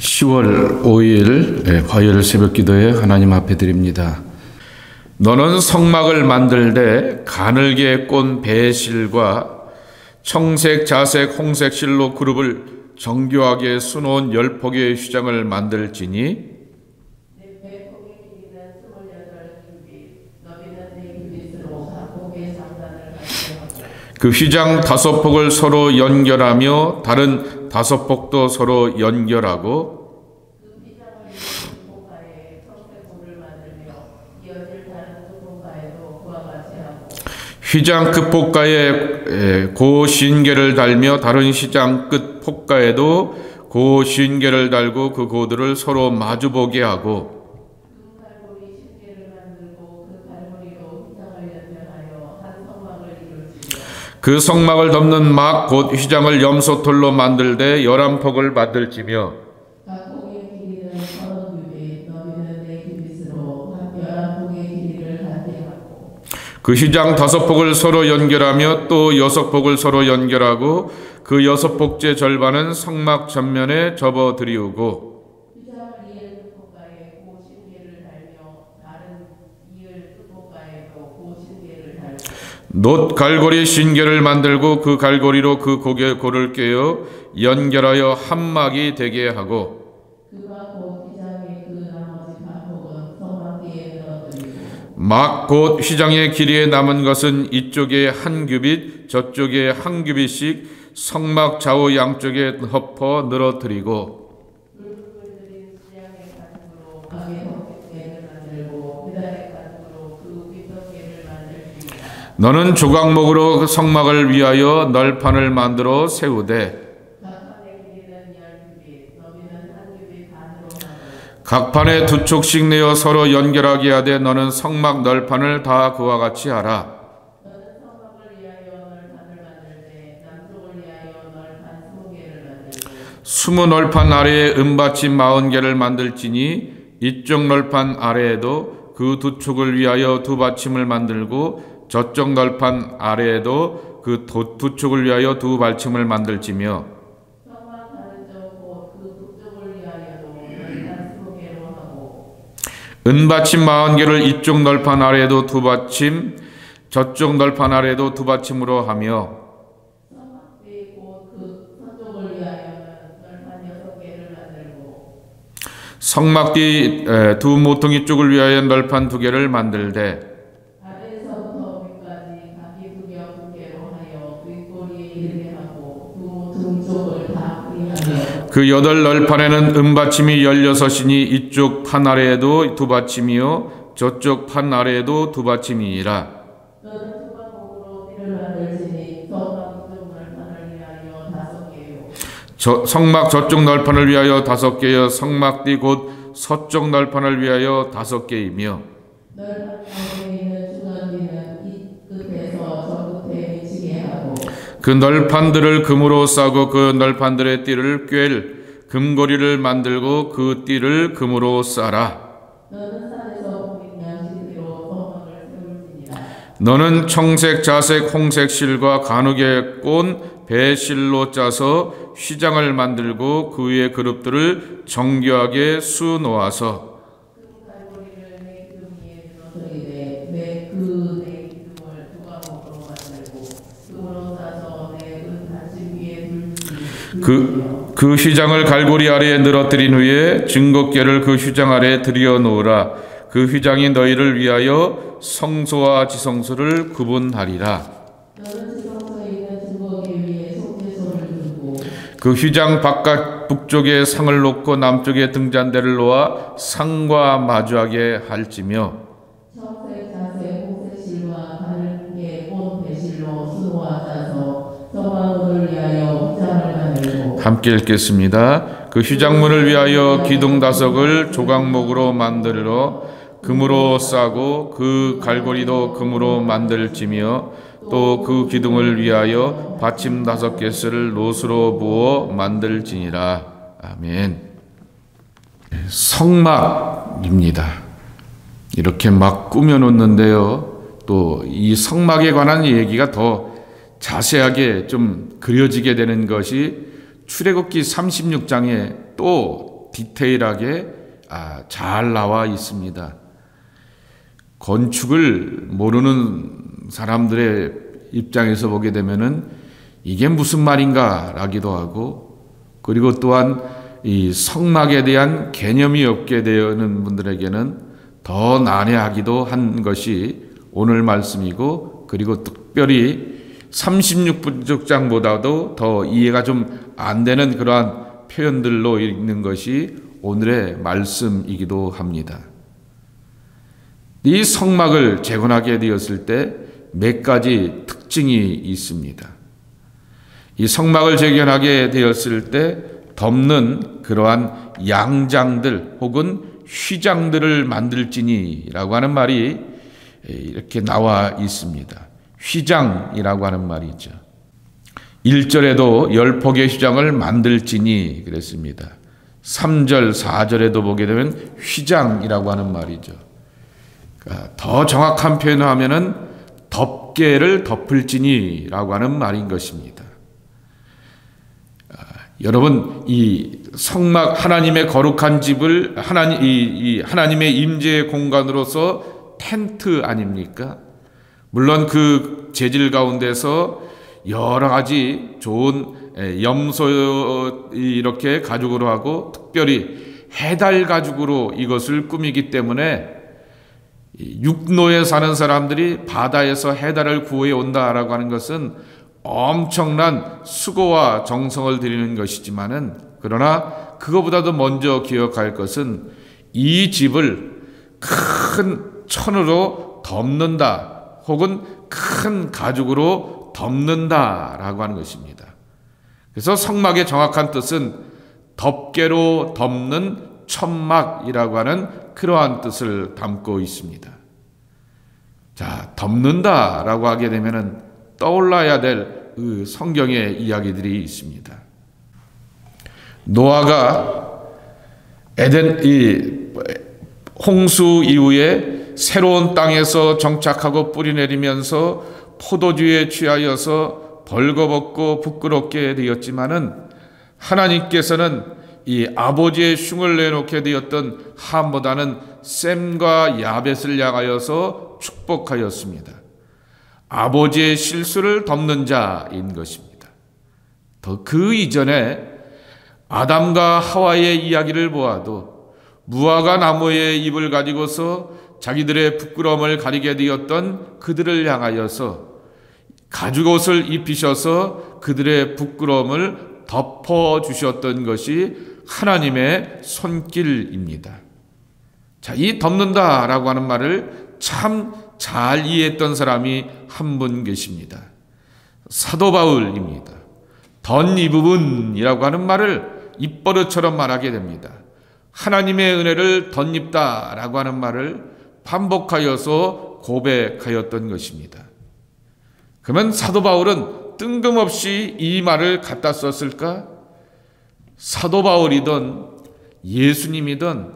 10월 5일 화요일 새벽기도에 하나님 앞에 드립니다. 너는 성막을 만들되 가늘게 꼰 배실과 청색, 자색, 홍색 실로 그룹을 정교하게 수놓은 10폭의 휘장을 만들지니 그 휘장 5폭을 서로 연결하며 다른 5폭도 서로 연결하고 휘장 끝 폭가에 고 신계를 달며 다른 휘장 끝 폭가에도 고 신계를 달고 그 고들을 서로 마주보게 하고 그 성막을 덮는 막 곧 휘장을 염소털로 만들되 11폭을 만들지며 그 휘장 5폭을 서로 연결하며 또 6폭을 서로 연결하고 그 6폭째 절반은 성막 전면에 접어들이우고 놋 갈고리 신계를 만들고 그 갈고리로 그 고를 꿰어 연결하여 한 막이 되게 하고 막 곧 휘장의 길이에 남은 것은 이쪽에 한 규빗 저쪽에 한 규빗씩 성막 좌우 양쪽에 덮어 늘어뜨리고 너는 조각목으로 성막을 위하여 널판을 만들어 세우되 각 판에 2촉씩 내어 서로 연결하게 하되 너는 성막 널판을 다 그와 같이 하라. 스무 널판 아래에 은받침 40개를 만들지니 이쪽 널판 아래에도 그 2촉을 위하여 2받침을 만들고 저쪽 널판 아래에도 그 2촉을 위하여 2받침을 만들지며 은받침 40개를 이쪽 널판 아래에도 2받침 저쪽 널판 아래에도 2받침으로 하며 성막 뒤 2 모퉁이 쪽을 위하여 널판 2개를 만들되 그 8 널판에는 은받침이 16이니 이쪽 판 아래에도 2받침이요 저쪽 판 아래에도 2받침이니라. 성막 저쪽 널판을 위하여 5개여 성막 뒤 곧 서쪽 널판을 위하여 5개이며 그 널판들을 금으로 싸고 그 널판들의 띠를 꿰 금고리를 만들고 그 띠를 금으로 싸라. 너는 청색, 자색, 홍색 실과 가누게 꼰 배실로 짜서 휘장을 만들고 그 위에 그룹들을 정교하게 수놓아서 그 휘장을 갈고리 아래에 늘어뜨린 후에 증거궤를 그 휘장 아래에 들여 놓으라. 그 휘장이 너희를 위하여 성소와 지성소를 구분하리라. 그 휘장 바깥 북쪽에 상을 놓고 남쪽에 등잔대를 놓아 상과 마주하게 할지며 함께 읽겠습니다. 그 휘장문을 위하여 기둥 5을 조각목으로 만들어 금으로 싸고 그 갈고리도 금으로 만들지며 또 그 기둥을 위하여 받침 5개를 놋으로 부어 만들지니라. 아멘. 성막입니다. 이렇게 막 꾸며놓는데요. 또 이 성막에 관한 얘기가 더 자세하게 좀 그려지게 되는 것이 출애굽기 36장에 또 디테일하게 잘 나와 있습니다. 건축을 모르는 사람들의 입장에서 보게 되면은 이게 무슨 말인가 라기도 하고, 그리고 또한 이 성막에 대한 개념이 없게 되는 분들에게는 더 난해하기도 한 것이 오늘 말씀이고, 그리고 특별히 36부족장보다도 더 이해가 좀 안 되는 그러한 표현들로 있는 것이 오늘의 말씀이기도 합니다. 이 성막을 재건하게 되었을 때 몇 가지 특징이 있습니다. 이 성막을 재건하게 되었을 때 덮는 그러한 양장들 혹은 휘장들을 만들지니라고 하는 말이 이렇게 나와 있습니다. 휘장이라고 하는 말이죠. 1절에도 10폭의 휘장을 만들지니 그랬습니다. 3절, 4절에도 보게 되면 휘장이라고 하는 말이죠. 그러니까 더 정확한 표현을 하면은 덮개를 덮을지니라고 하는 말인 것입니다. 여러분, 이 성막, 하나님의 거룩한 집을 하나님의 임재의 공간으로서 텐트 아닙니까? 물론 그 재질 가운데서 여러 가지 좋은 염소 이렇게 가죽으로 하고 특별히 해달 가죽으로 이것을 꾸미기 때문에 육로에 사는 사람들이 바다에서 해달을 구해 온다라고 하는 것은 엄청난 수고와 정성을 들이는 것이지만은, 그러나 그거보다도 먼저 기억할 것은 이 집을 큰 천으로 덮는다 혹은 큰 가죽으로 덮는다라고 하는 것입니다. 그래서 성막의 정확한 뜻은 덮개로 덮는 천막이라고 하는 그러한 뜻을 담고 있습니다. 자, 덮는다라고 하게 되면은 떠올라야 될 성경의 이야기들이 있습니다. 노아가 홍수 이후에 새로운 땅에서 정착하고 뿌리 내리면서 포도주에 취하여서 벌거벗고 부끄럽게 되었지만은, 하나님께서는 이 아버지의 흉을 내놓게 되었던 함보다는 셈과 야벳을 향하여서 축복하였습니다. 아버지의 실수를 덮는 자인 것입니다. 더 그 이전에 아담과 하와의 이야기를 보아도 무화과 나무의 잎을 가지고서 자기들의 부끄러움을 가리게 되었던 그들을 향하여서 가죽옷을 입히셔서 그들의 부끄러움을 덮어주셨던 것이 하나님의 손길입니다. 자, 이 덮는다라고 하는 말을 참 잘 이해했던 사람이 한 분 계십니다. 사도 바울입니다. 덧입음이라고 하는 말을 입버릇처럼 말하게 됩니다. 하나님의 은혜를 덧입다라고 하는 말을 반복하여서 고백하였던 것입니다. 그러면 사도 바울은 뜬금없이 이 말을 갖다 썼을까? 사도 바울이든 예수님이든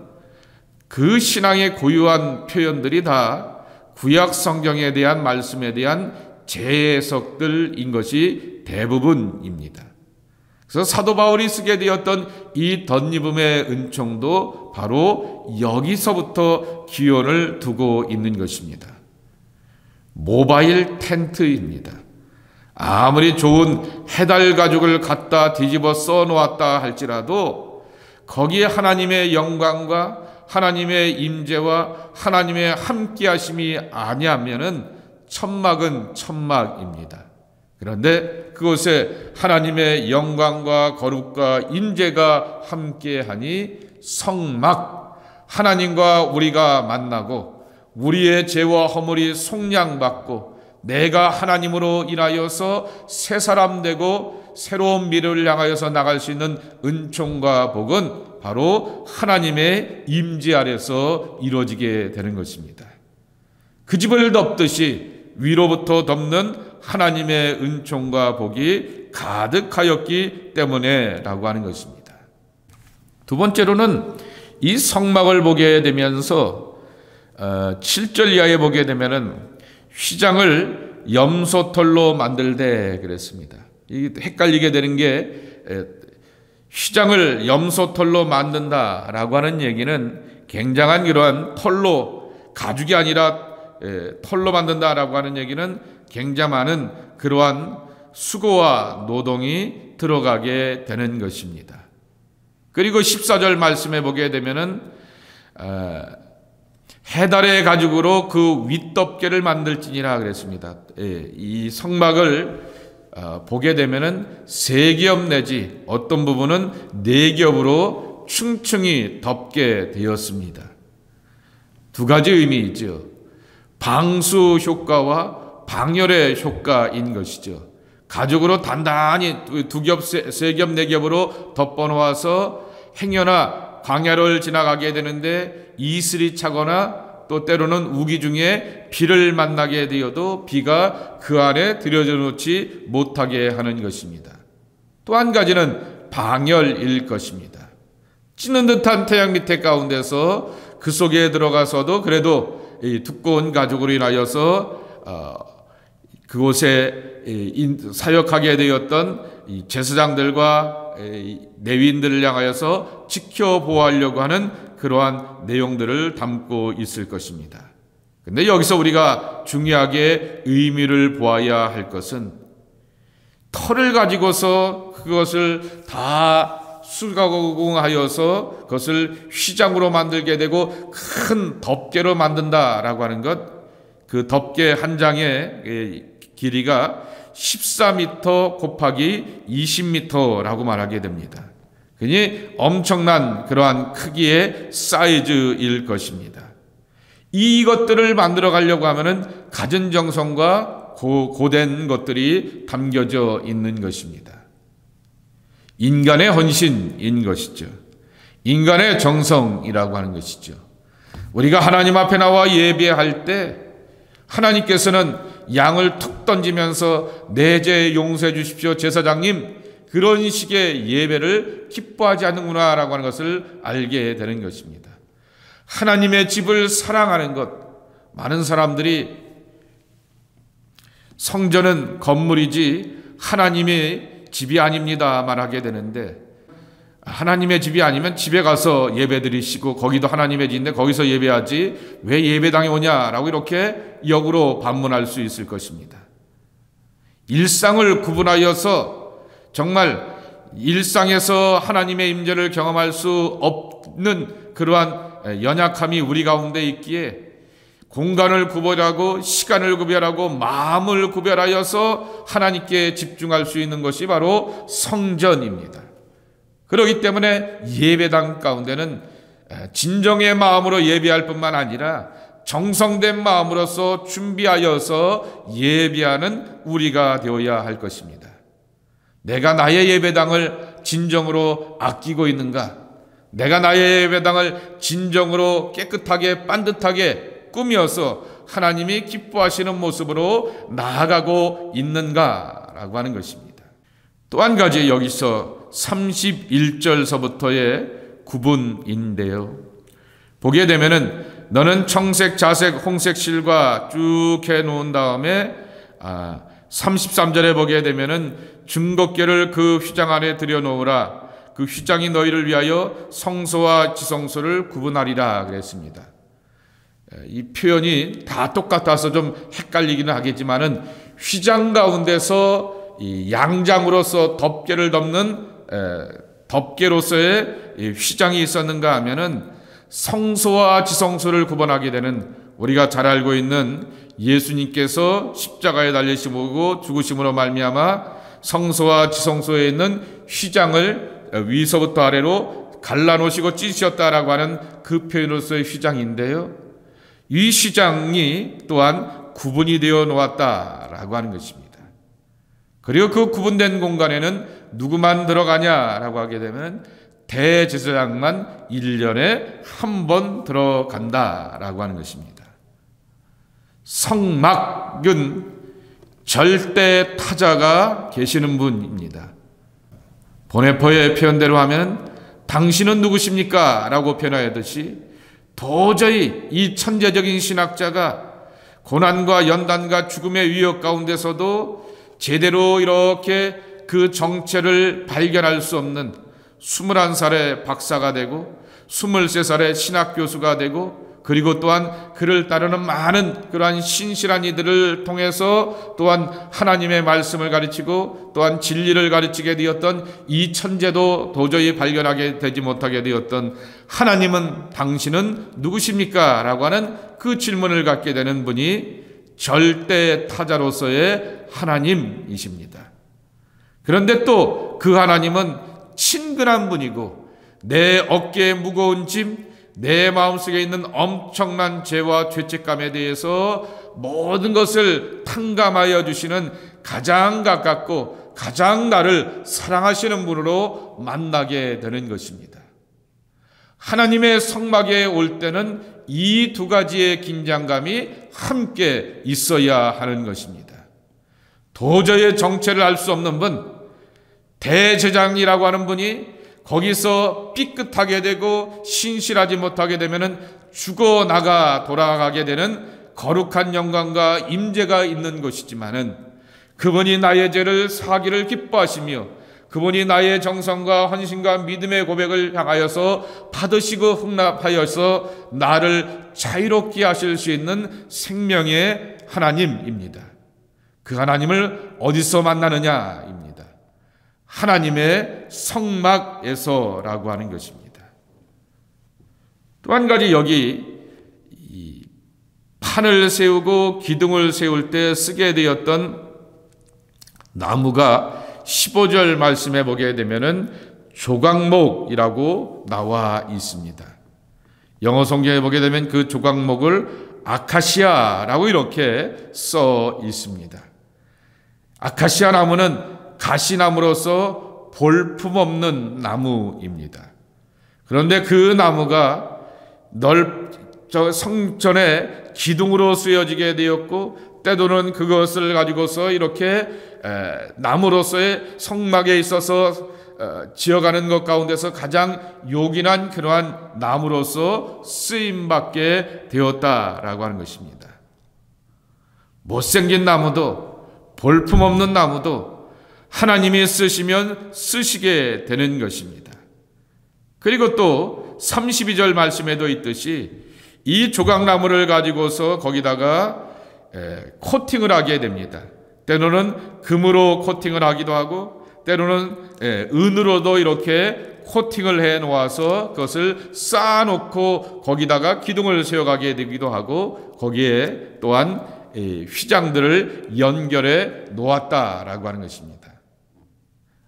그 신앙의 고유한 표현들이 다 구약 성경에 대한 말씀에 대한 재해석들인 것이 대부분입니다. 그래서 사도 바울이 쓰게 되었던 이 덧입음의 은총도 바로 여기서부터 기원을 두고 있는 것입니다. 모바일 텐트입니다. 아무리 좋은 해달 가죽을 갖다 뒤집어 써놓았다 할지라도 거기에 하나님의 영광과 하나님의 임재와 하나님의 함께하심이 아니하면은 천막은 천막입니다. 그런데 그곳에 하나님의 영광과 거룩과 임재가 함께하니 성막, 하나님과 우리가 만나고 우리의 죄와 허물이 속량받고 내가 하나님으로 인하여서 새 사람 되고 새로운 미래를 향하여서 나갈 수 있는 은총과 복은 바로 하나님의 임재 아래서 이루어지게 되는 것입니다. 그 집을 덮듯이 위로부터 덮는 하나님의 은총과 복이 가득하였기 때문에 라고 하는 것입니다. 두 번째로는 이 성막을 보게 되면서 7절 이하에 보게 되면은 휘장을 염소털로 만들되 그랬습니다. 이 헷갈리게 되는 게 휘장을 염소털로 만든다라고 하는 얘기는 굉장한 그러한 가죽이 아니라 털로 만든다라고 하는 얘기는 굉장히 많은 그러한 수고와 노동이 들어가게 되는 것입니다. 그리고 14절 말씀에 보게 되면은 해달의 가죽으로 그 윗덮개를 만들지니라 그랬습니다. 이 성막을 보게 되면은 3겹 내지 어떤 부분은 4겹으로 층층이 덮게 되었습니다. 2가지 의미이죠. 방수 효과와 방열의 효과인 것이죠. 가죽으로 단단히 2겹, 3겹, 4겹으로 덮어놓아서 행여나 광야를 지나가게 되는데 이슬이 차거나 또 때로는 우기 중에 비를 만나게 되어도 비가 그 안에 들여져 놓지 못하게 하는 것입니다. 또 한 가지는 방열일 것입니다. 찌는 듯한 태양 밑에 가운데서 그 속에 들어가서도 그래도 이 두꺼운 가죽으로 인하여서 그곳에 사역하게 되었던 제사장들과 레위인들을 향하여서 지켜보호하려고 하는 그러한 내용들을 담고 있을 것입니다. 근데 여기서 우리가 중요하게 의미를 보아야 할 것은 털을 가지고서 그것을 다 수가공하여서 그것을 휘장으로 만들게 되고 큰 덮개로 만든다라고 하는 것, 그 덮개 한 장의 길이가 14m 곱하기 20m라고 말하게 됩니다. 그니 엄청난 그러한 크기의 사이즈일 것입니다. 이것들을 만들어 가려고 하면은 갖은 정성과 고된 것들이 담겨져 있는 것입니다. 인간의 헌신인 것이죠. 인간의 정성이라고 하는 것이죠. 우리가 하나님 앞에 나와 예배할 때 하나님께서는 양을 툭 던지면서 내 죄 용서해 주십시오 제사장님, 그런 식의 예배를 기뻐하지 않는구나라고 하는 것을 알게 되는 것입니다. 하나님의 집을 사랑하는 것, 많은 사람들이 성전은 건물이지 하나님의 집이 아닙니다 말하게 되는데, 하나님의 집이 아니면 집에 가서 예배 드리시고 거기도 하나님의 집인데 거기서 예배하지 왜 예배당에 오냐라고 이렇게 역으로 반문할 수 있을 것입니다. 일상을 구분하여서 정말 일상에서 하나님의 임재를 경험할 수 없는 그러한 연약함이 우리 가운데 있기에 공간을 구별하고 시간을 구별하고 마음을 구별하여서 하나님께 집중할 수 있는 것이 바로 성전입니다. 그렇기 때문에 예배당 가운데는 진정의 마음으로 예배할 뿐만 아니라 정성된 마음으로서 준비하여서 예배하는 우리가 되어야 할 것입니다. 내가 나의 예배당을 진정으로 아끼고 있는가? 내가 나의 예배당을 진정으로 깨끗하게 반듯하게 꾸며서 하나님이 기뻐하시는 모습으로 나아가고 있는가라고 하는 것입니다. 또 한 가지 여기서 31절서부터의 구분인데요. 보게 되면은 너는 청색, 자색, 홍색 실과 쭉 해놓은 다음에 33절에 보게 되면은 증거궤를 그 휘장 안에 들여놓으라. 그 휘장이 너희를 위하여 성소와 지성소를 구분하리라 그랬습니다. 이 표현이 다 똑같아서 좀 헷갈리기는 하겠지만은 휘장 가운데서 이 양장으로서 덮개를 덮는 덮개로서의 휘장이 있었는가 하면은 성소와 지성소를 구분하게 되는, 우리가 잘 알고 있는 예수님께서 십자가에 달리시고 죽으심으로 말미암아 성소와 지성소에 있는 휘장을 위서부터 아래로 갈라놓으시고 찢으셨다라고 하는 그 표현으로서의 휘장인데요. 이 휘장이 또한 구분이 되어 놓았다라고 하는 것입니다. 그리고 그 구분된 공간에는 누구만 들어가냐라고 하게 되면 대제사장만 1년에 한 번 들어간다라고 하는 것입니다. 성막은 절대 타자가 계시는 분입니다. 보네포의 표현대로 하면 당신은 누구십니까? 라고 표현하였듯이 도저히 이 천재적인 신학자가 고난과 연단과 죽음의 위협 가운데서도 제대로 이렇게 그 정체를 발견할 수 없는, 21살에 박사가 되고 23살에 신학교수가 되고 그리고 또한 그를 따르는 많은 그러한 신실한 이들을 통해서 또한 하나님의 말씀을 가르치고 또한 진리를 가르치게 되었던 이 천재도 도저히 발견하게 되지 못하게 되었던 하나님은 당신은 누구십니까? 라고 하는 그 질문을 갖게 되는 분이 절대 타자로서의 하나님이십니다. 그런데 또 그 하나님은 친근한 분이고 내 어깨에 무거운 짐, 내 마음속에 있는 엄청난 죄와 죄책감에 대해서 모든 것을 탕감하여 주시는 가장 가깝고 가장 나를 사랑하시는 분으로 만나게 되는 것입니다. 하나님의 성막에 올 때는 이 두 가지의 긴장감이 함께 있어야 하는 것입니다. 도저히 정체를 알 수 없는 분, 대제사장이라고 하는 분이 거기서 삐끗하게 되고 신실하지 못하게 되면은 죽어나가 돌아가게 되는 거룩한 영광과 임재가 있는 것이지만은 그분이 나의 죄를 사기를 기뻐하시며 그분이 나의 정성과 헌신과 믿음의 고백을 향하여서 받으시고 흥납하여서 나를 자유롭게 하실 수 있는 생명의 하나님입니다. 그 하나님을 어디서 만나느냐입니다. 하나님의 성막에서라고 하는 것입니다. 또 한 가지 여기 이 판을 세우고 기둥을 세울 때 쓰게 되었던 나무가 15절 말씀에 보게 되면은 조각목이라고 나와 있습니다. 영어 성경에 보게 되면 그 조각목을 아카시아라고 이렇게 써 있습니다. 아카시아 나무는 가시나무로서 볼품없는 나무입니다. 그런데 그 나무가 성전의 기둥으로 쓰여지게 되었고 때로는 그것을 가지고서 이렇게 나무로서의 성막에 있어서 지어가는 것 가운데서 가장 요긴한 그러한 나무로서 쓰임받게 되었다라고 하는 것입니다. 못생긴 나무도 볼품없는 나무도 하나님이 쓰시면 쓰시게 되는 것입니다. 그리고 또 32절 말씀에도 있듯이 이 조각나무를 가지고서 거기다가 코팅을 하게 됩니다. 때로는 금으로 코팅을 하기도 하고 때로는 은으로도 이렇게 코팅을 해 놓아서 그것을 쌓아놓고 거기다가 기둥을 세워가게 되기도 하고 거기에 또한 휘장들을 연결해 놓았다라고 하는 것입니다.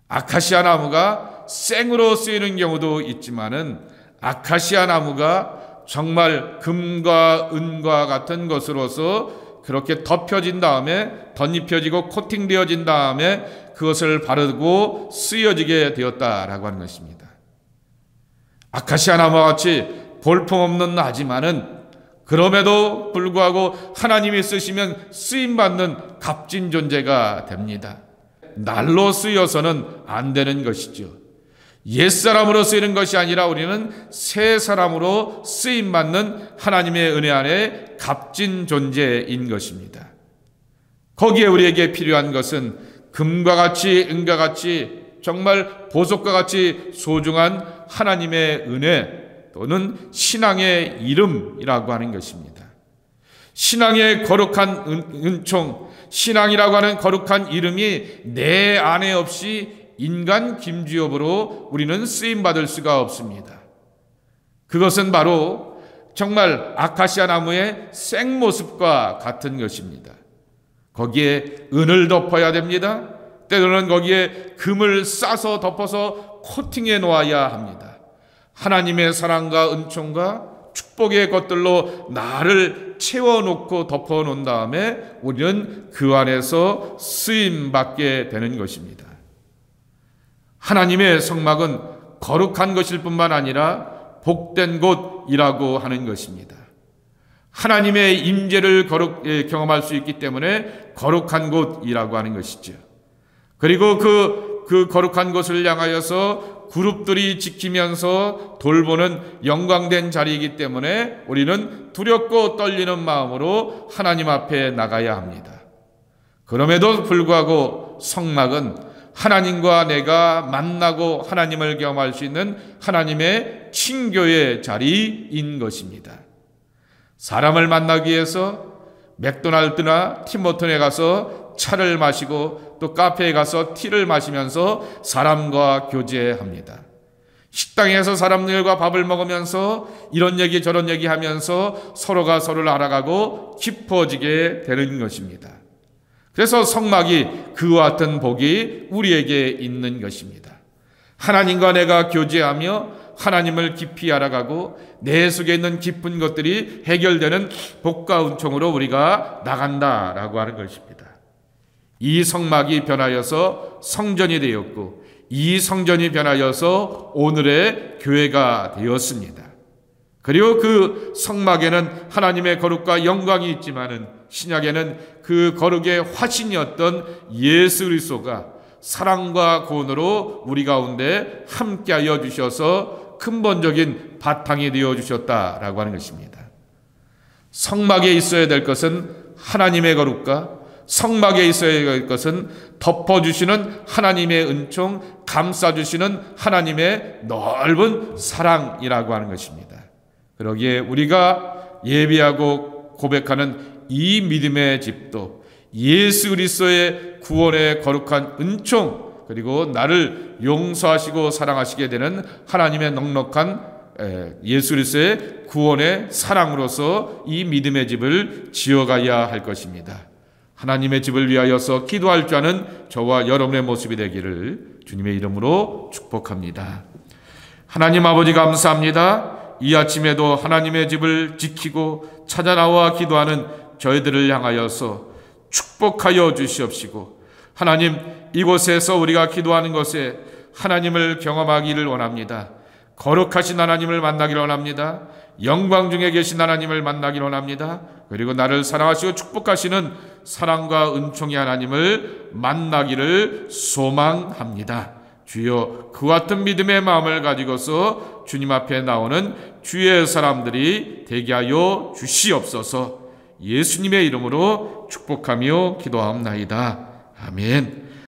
아카시아 나무가 생으로 쓰이는 경우도 있지만은 아카시아 나무가 정말 금과 은과 같은 것으로서 그렇게 덮여진 다음에 덧입혀지고 코팅되어진 다음에 그것을 바르고 쓰여지게 되었다라고 하는 것입니다. 아카시아 나무와 같이 볼품없는 나지만은 그럼에도 불구하고 하나님이 쓰시면 쓰임받는 값진 존재가 됩니다. 날로 쓰여서는 안 되는 것이죠. 옛사람으로 쓰이는 것이 아니라 우리는 새 사람으로 쓰임받는 하나님의 은혜 안에 값진 존재인 것입니다. 거기에 우리에게 필요한 것은 금과 같이 은과 같이 정말 보석과 같이 소중한 하나님의 은혜 또는 신앙의 이름이라고 하는 것입니다. 신앙의 거룩한 은총, 신앙이라고 하는 거룩한 이름이 내 안에 없이 인간 김주엽으로 우리는 쓰임받을 수가 없습니다. 그것은 바로 정말 아카시아 나무의 생모습과 같은 것입니다. 거기에 은을 덮어야 됩니다. 때로는 거기에 금을 싸서 덮어서 코팅해 놓아야 합니다. 하나님의 사랑과 은총과 축복의 것들로 나를 채워놓고 덮어놓은 다음에 우리는 그 안에서 쓰임받게 되는 것입니다. 하나님의 성막은 거룩한 것일 뿐만 아니라 복된 곳이라고 하는 것입니다. 하나님의 임재를 경험할 수 있기 때문에 거룩한 곳이라고 하는 것이죠. 그리고 그 거룩한 곳을 향하여서 그룹들이 지키면서 돌보는 영광된 자리이기 때문에 우리는 두렵고 떨리는 마음으로 하나님 앞에 나가야 합니다. 그럼에도 불구하고 성막은 하나님과 내가 만나고 하나님을 경험할 수 있는 하나님의 친교의 자리인 것입니다. 사람을 만나기 위해서 맥도날드나 팀버튼에 가서 차를 마시고 또 카페에 가서 티를 마시면서 사람과 교제합니다. 식당에서 사람들과 밥을 먹으면서 이런 얘기 저런 얘기 하면서 서로가 서로를 알아가고 깊어지게 되는 것입니다. 그래서 성막이 그와 같은 복이 우리에게 있는 것입니다. 하나님과 내가 교제하며 하나님을 깊이 알아가고 내 속에 있는 깊은 것들이 해결되는 복과 은총으로 우리가 나간다라고 하는 것입니다. 이 성막이 변하여서 성전이 되었고 이 성전이 변하여서 오늘의 교회가 되었습니다. 그리고 그 성막에는 하나님의 거룩과 영광이 있지만은 신약에는 그 거룩의 화신이었던 예수 그리스도가 사랑과 구원으로 우리 가운데 함께하여 주셔서 근본적인 바탕이 되어 주셨다라고 하는 것입니다. 성막에 있어야 될 것은 하나님의 거룩과 성막에 있어야 될 것은 덮어주시는 하나님의 은총, 감싸주시는 하나님의 넓은 사랑이라고 하는 것입니다. 그러기에 우리가 예배하고 고백하는 이 믿음의 집도 예수 그리스도의 구원의 거룩한 은총 그리고 나를 용서하시고 사랑하시게 되는 하나님의 넉넉한 예수 그리스도의 구원의 사랑으로서 이 믿음의 집을 지어가야 할 것입니다. 하나님의 집을 위하여서 기도할 줄 아는 저와 여러분의 모습이 되기를 주님의 이름으로 축복합니다. 하나님 아버지 감사합니다. 이 아침에도 하나님의 집을 지키고 찾아 나와 기도하는 저희들을 향하여서 축복하여 주시옵시고 하나님 이곳에서 우리가 기도하는 것에 하나님을 경험하기를 원합니다. 거룩하신 하나님을 만나기를 원합니다. 영광 중에 계신 하나님을 만나기를 원합니다. 그리고 나를 사랑하시고 축복하시는 사랑과 은총의 하나님을 만나기를 소망합니다. 주여 그와 같은 믿음의 마음을 가지고서 주님 앞에 나오는 주의 사람들이 되게 하여 주시옵소서. 예수님의 이름으로 축복하며 기도하옵나이다. 아멘.